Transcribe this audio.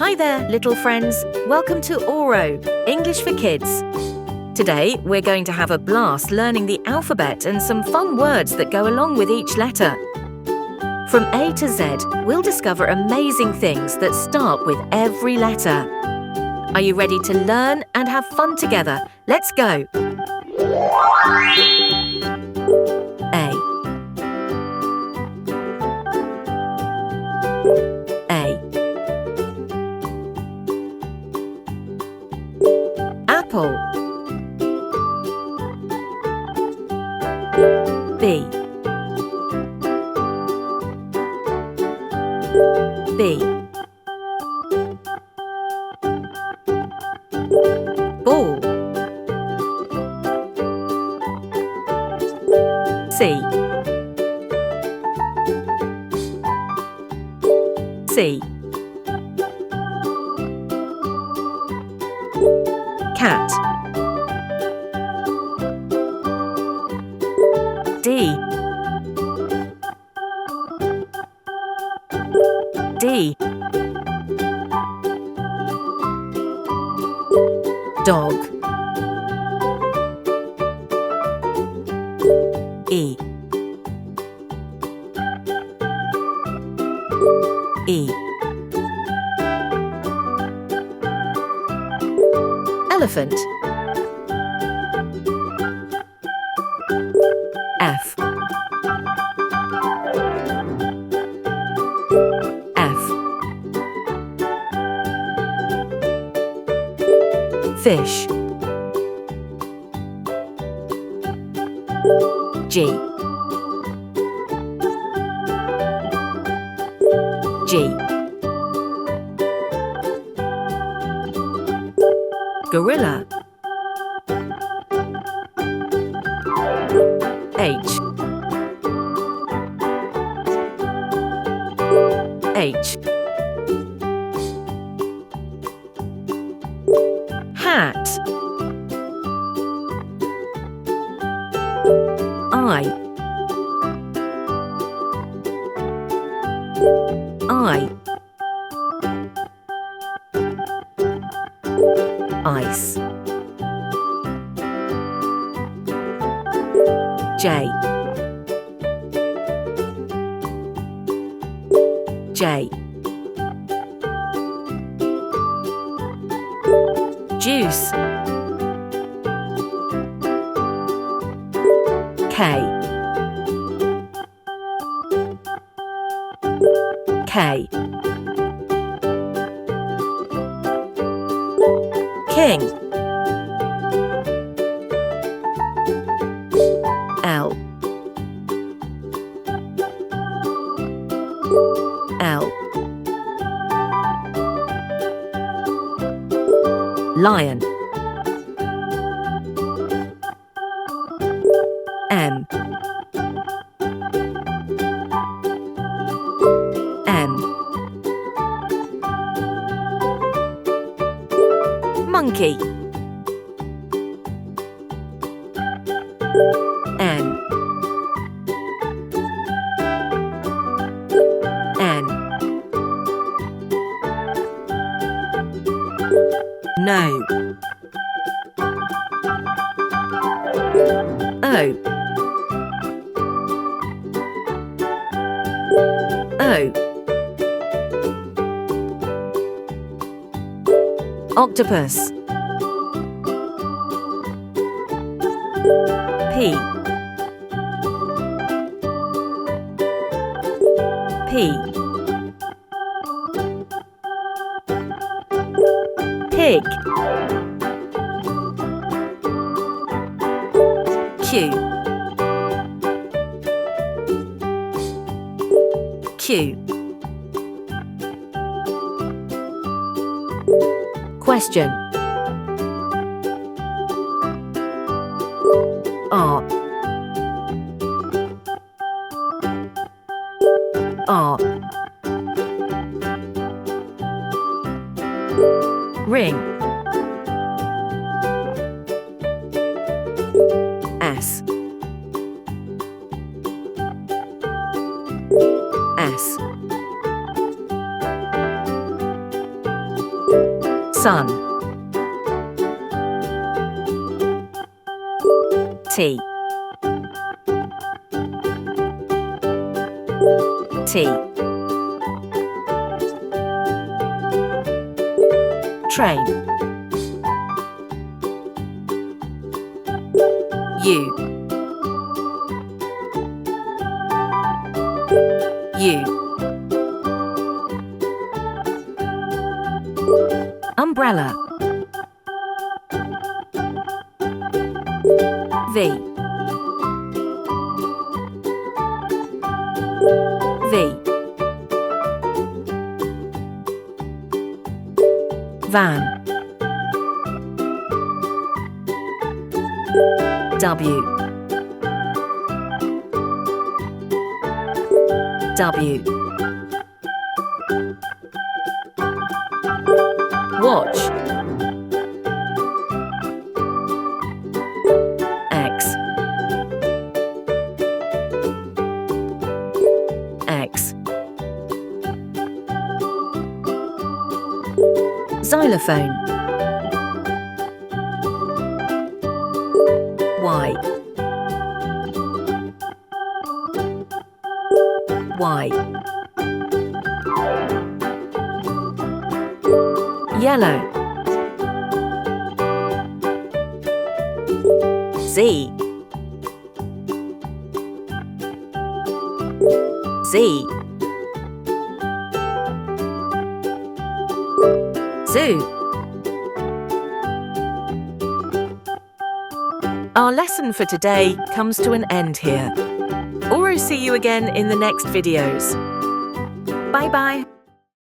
Hi there, little friends. Welcome to Auro, English for Kids. Today, we're going to have a blast learning the alphabet and some fun words that go along with each letter. From A to Z, we'll discover amazing things that start with every letter. Are you ready to learn and have fun together? Let's go! A. Apple. B. Ball. C. Cat. D. Dog. E. Elephant. F. Fish. G. Gorilla. H. Hat. I. Ice. J. Juice. K. King. L. Lion. M. Monkey. N. No. O. Octopus. P. Pig. Q. Question. R. Ring. S. sun. T. T. Train. U. U. Umbrella. V. V. Van. W. W. Watch. X. X. Xylophone. Y. Y. Yellow. Z. Z. Zoo. Our lesson for today comes to an end here. Auro see you again in the next videos. Bye-bye.